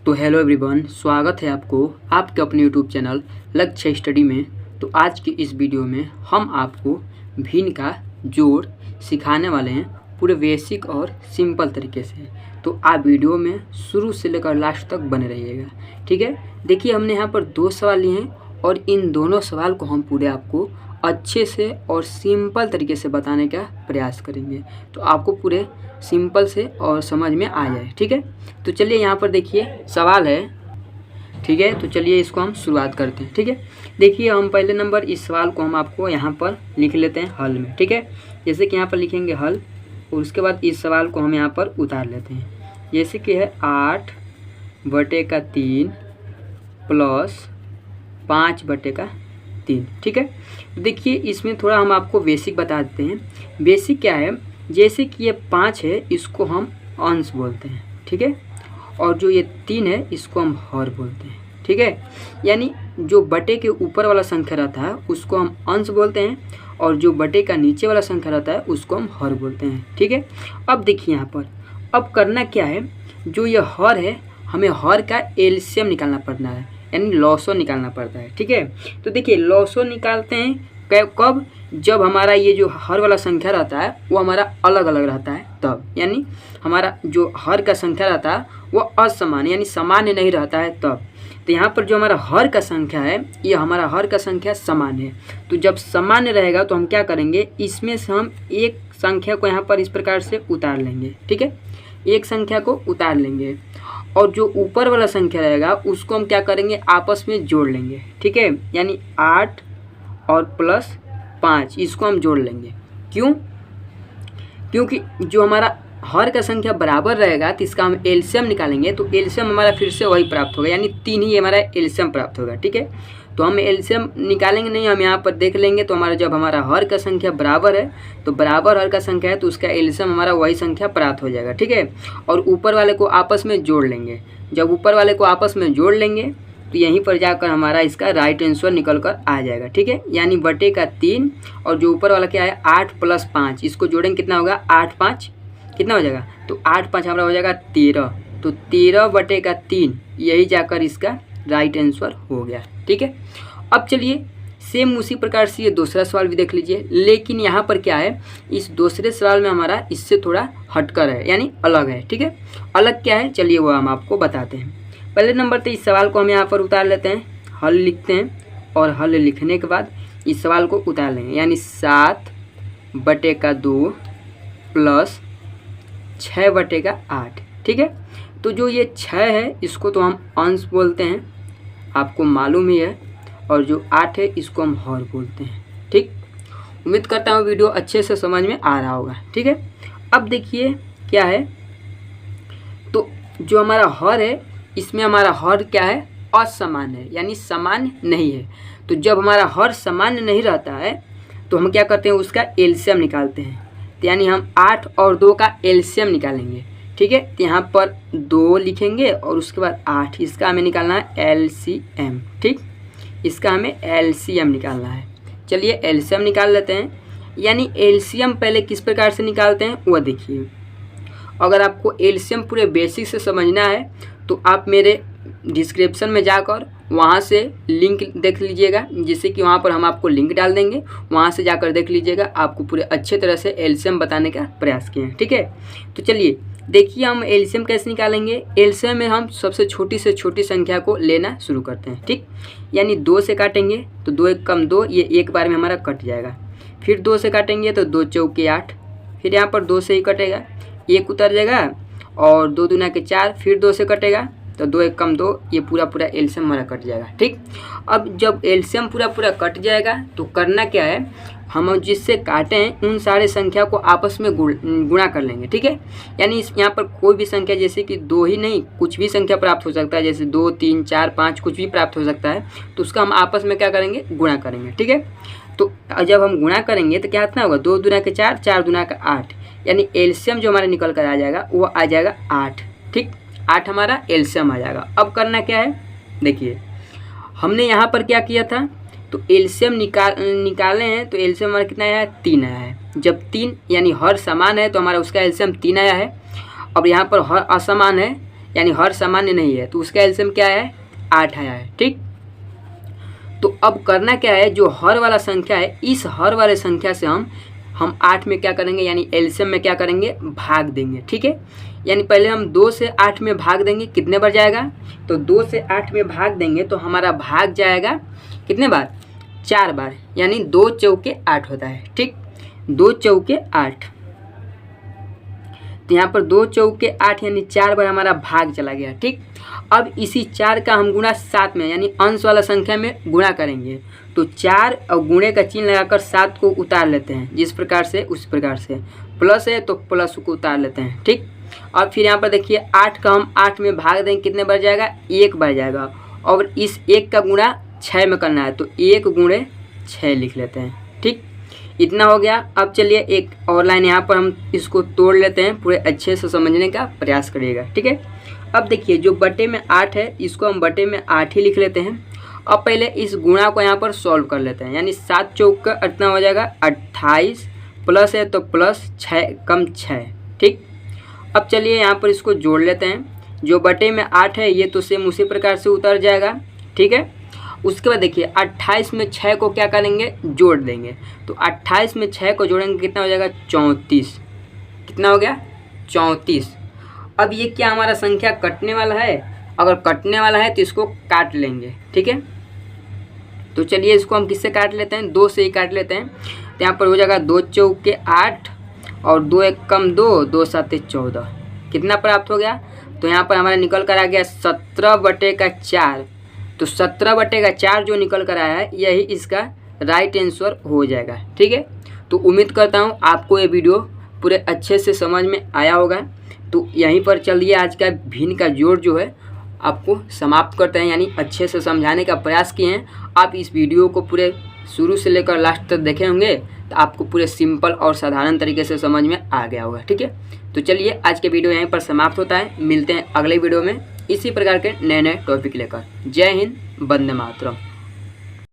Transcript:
तो hello everyone, स्वागत है आपको आपके अपने यूट्यूब चैनल लक्ष्य स्टडी में। तो आज की इस वीडियो में हम आपको भिन्न का जोड़ सिखाने वाले हैं पूरे बेसिक और सिंपल तरीके से। तो आप वीडियो में शुरू से लेकर लास्ट तक बने रहिएगा, ठीक है। देखिए, हमने यहाँ पर 2 सवाल लिए हैं और इन दोनों सवाल को हम पूरे आपको अच्छे से और सिंपल तरीके से बताने का प्रयास करेंगे, तो आपको पूरे सिंपल से और समझ में आ जाए, ठीक है। तो चलिए यहाँ पर देखिए सवाल है, ठीक है। तो चलिए इसको हम शुरुआत करते हैं, ठीक है। देखिए, हम पहले नंबर इस सवाल को हम आपको यहाँ पर लिख लेते हैं हल में, ठीक है। जैसे कि यहाँ पर लिखेंगे हल और उसके बाद इस सवाल को हम यहाँ पर उतार लेते हैं। जैसे कि है 8/3 प्लस 5/3, ठीक है। देखिए, इसमें थोड़ा हम आपको बेसिक बता देते हैं। बेसिक क्या है, जैसे कि ये 5 है इसको हम अंश बोलते हैं, ठीक है। और जो ये 3 है इसको हम हर बोलते हैं, ठीक है। यानी जो बटे के ऊपर वाला संख्या रहता है उसको हम अंश बोलते हैं और जो बटे का नीचे वाला संख्या रहता है उसको हम हर बोलते हैं, ठीक है। अब देखिए यहाँ पर अब करना क्या है, जो ये हर है हमें हर का एलसीएम निकालना पड़ना है, यानी लॉसो निकालना पड़ता है, ठीक है। तो देखिए, लॉसो निकालते हैं कब, जब हमारा ये जो हर वाला संख्या रहता है वो हमारा अलग अलग रहता है तब, यानी हमारा जो हर का संख्या रहता है वो असमान यानी सामान्य नहीं रहता है तब। तो यहाँ पर जो हमारा हर का संख्या है ये हमारा हर का संख्या समान है। तो जब सामान्य रहेगा तो हम क्या करेंगे, इसमें से हम एक संख्या को यहाँ पर इस प्रकार से उतार लेंगे, ठीक है। एक संख्या को उतार लेंगे और जो ऊपर वाला संख्या रहेगा उसको हम क्या करेंगे, आपस में जोड़ लेंगे, ठीक है। यानी 8 और प्लस 5 इसको हम जोड़ लेंगे। क्यों? क्योंकि जो हमारा हर का संख्या बराबर रहेगा तो इसका हम एलसीएम निकालेंगे, तो एलसीएम हमारा फिर से वही प्राप्त होगा, यानी 3 ही हमारा एलसीएम प्राप्त होगा, ठीक है। तो हम एलसीएम निकालेंगे नहीं, हम यहाँ पर देख लेंगे। तो हमारा जब हमारा हर का संख्या बराबर है तो बराबर हर का संख्या है तो उसका एलसीएम हमारा वही संख्या प्राप्त हो जाएगा, ठीक है। और ऊपर वाले को आपस में जोड़ लेंगे। जब ऊपर वाले को आपस में जोड़ लेंगे तो यहीं पर जाकर हमारा इसका राइट आंसर निकल कर आ जाएगा, ठीक है। यानी बटे का 3 और जो ऊपर वाला क्या है 8 + 5, इसको जोड़ेंगे कितना होगा, 8 × 5 कितना हो जाएगा, तो 8 × 5 हमारा हो जाएगा 13। तो 13/3 यही जाकर इसका राइट आंसर हो गया, ठीक है। अब चलिए सेम उसी प्रकार से ये दूसरा सवाल भी देख लीजिए, लेकिन यहाँ पर क्या है, इस दूसरे सवाल में हमारा इससे थोड़ा हटकर है, यानी अलग है, ठीक है। अलग क्या है, चलिए वो हम आपको बताते हैं। पहले नंबर तो इस सवाल को हम यहाँ पर उतार लेते हैं, हल लिखते हैं और हल लिखने के बाद इस सवाल को उतार लेंगे। यानी 7/2 प्लस 6/8, ठीक है। तो जो ये 6 है इसको तो हम अंश बोलते हैं, आपको मालूम ही है, और जो 8 है इसको हम हर बोलते हैं, ठीक। उम्मीद करता हूँ वीडियो अच्छे से समझ में आ रहा होगा, ठीक है। अब देखिए क्या है, तो जो हमारा हर है इसमें हमारा हर क्या है, असमान्य है, यानी समान नहीं है। तो जब हमारा हर समान नहीं रहता है तो हम क्या करते हैं, उसका एलसीएम निकालते हैं। तो यानी हम 8 और 2 का एलसीएम निकालेंगे, ठीक है। तो यहाँ पर 2 लिखेंगे और उसके बाद 8, इसका हमें निकालना है एलसीएम, ठीक। इसका हमें एलसीएम निकालना है। चलिए एलसीएम निकाल लेते हैं। यानी एलसीएम पहले किस प्रकार से निकालते हैं वो देखिए। अगर आपको एलसीएम पूरे बेसिक से समझना है तो आप मेरे डिस्क्रिप्शन में जाकर वहाँ से लिंक देख लीजिएगा, जिससे कि वहाँ पर हम आपको लिंक डाल देंगे, वहाँ से जाकर देख लीजिएगा। आपको पूरे अच्छे तरह से एलसीएम बताने का प्रयास किए हैं, ठीक है। तो चलिए देखिए हम एलसीएम कैसे निकालेंगे। एलसीएम में हम सबसे छोटी से छोटी संख्या को लेना शुरू करते हैं, ठीक। यानी 2 से काटेंगे तो 2 × 1 = 2, ये एक बार में हमारा कट जाएगा। फिर 2 से काटेंगे तो 2 × 4 = 8, फिर यहाँ पर 2 से ही कटेगा, 1 उतर जाएगा और 2 × 2 = 4, फिर 2 से कटेगा तो 2 × 1 = 2, ये पूरा एलसीएम हमारा कट जाएगा, ठीक। अब जब एलसीएम पूरा कट जाएगा तो करना क्या है, हम जिससे काटे हैं उन सारे संख्या को आपस में गुणा कर लेंगे, ठीक है। यानी यहाँ पर कोई भी संख्या, जैसे कि 2 ही नहीं कुछ भी संख्या प्राप्त हो सकता है, जैसे 2, 3, 4, 5 कुछ भी प्राप्त हो सकता है, तो उसका हम आपस में क्या करेंगे, गुणा करेंगे, ठीक है। तो जब हम गुणा करेंगे तो क्या इतना होगा, 2 × 2 = 4, 4 × 2 = 8, यानी एलसीएम जो हमारा निकल कर आ जाएगा वो आ जाएगा 8, ठीक। 8 हमारा एलसीएम आ जाएगा। अब करना क्या है, देखिए हमने यहाँ पर क्या किया था, तो एलसीएम निकाले हैं तो एलसीएम हमारा कितना आया है, 3 आया है। जब 3 यानी हर समान है तो हमारा उसका एलसीएम 3 आया है। अब यहाँ पर हर असमान है यानी हर सामान्य नहीं है, तो उसका एलसीएम क्या है 8 आया है। ठीक, तो अब करना क्या है, जो हर वाला संख्या है इस हर वाले संख्या से हम 8 में क्या करेंगे, यानी एलसीएम में क्या करेंगे, भाग देंगे। ठीक है, यानी पहले हम 2 से 8 में भाग देंगे, कितने बार जाएगा, तो 2 से 8 में भाग देंगे तो हमारा भाग जाएगा कितने बार, 4 बार, यानी 2 चौके 8 होता है। ठीक, 2 चौके 8, तो यहाँ पर 2 चौके 8 यानी 4 बार हमारा भाग चला गया। ठीक, अब इसी 4 का हम गुणा 7 में यानी अंश वाला संख्या में गुणा करेंगे, तो 4 और गुणे का चिन्ह लगाकर 7 को उतार लेते हैं, जिस प्रकार से उस प्रकार से, प्लस है तो प्लस को उतार लेते हैं। ठीक, और फिर यहाँ पर देखिए 8 का हम 8 में भाग देंगे, कितने बार जाएगा, 1 बार जाएगा, और इस 1 का गुणा 6 में करना है, तो 1 गुणे 6 लिख लेते हैं। ठीक, इतना हो गया। अब चलिए एक और लाइन यहाँ पर हम इसको तोड़ लेते हैं, पूरे अच्छे से समझने का प्रयास करिएगा। ठीक है, अब देखिए जो बटे में 8 है इसको हम बटे में 8 ही लिख लेते हैं। अब पहले इस गुणा को यहाँ पर सॉल्व कर लेते हैं, यानी 7 चौक का इतना हो जाएगा 28, प्लस है तो प्लस 6 कम 6। ठीक, अब चलिए यहाँ पर इसको जोड़ लेते हैं, जो बटे में 8 है ये तो सेम उसी प्रकार से उतर जाएगा। ठीक है, उसके बाद देखिए 28 में 6 को क्या करेंगे, जोड़ देंगे, तो 28 में 6 को जोड़ेंगे कितना हो जाएगा 34, कितना हो गया 34। अब ये क्या हमारा संख्या कटने वाला है, अगर कटने वाला है तो इसको काट लेंगे। ठीक है, तो चलिए इसको हम किससे काट लेते हैं, 2 से ही काट लेते हैं, तो यहाँ पर हो जाएगा 2 चौके 8 और 2 1 कम 2, 2 7 14, कितना प्राप्त हो गया, तो यहाँ पर हमारा निकल कर आ गया 17/4। तो 17/4 जो निकल कर आया है यही इसका राइट आंसर हो जाएगा। ठीक है, तो उम्मीद करता हूँ आपको ये वीडियो पूरे अच्छे से समझ में आया होगा। तो यहीं पर चलिए आज का भिन्न का जोड़ जो है आपको समाप्त करते हैं, यानी अच्छे से समझाने का प्रयास किए हैं। आप इस वीडियो को पूरे शुरू से लेकर लास्ट तक देखे होंगे तो आपको पूरे सिंपल और साधारण तरीके से समझ में आ गया होगा। ठीक है, तो चलिए आज के वीडियो यहीं पर समाप्त होता है, मिलते हैं अगले वीडियो में इसी प्रकार के नए नए टॉपिक लेकर। जय हिंद, वंदे मातरम।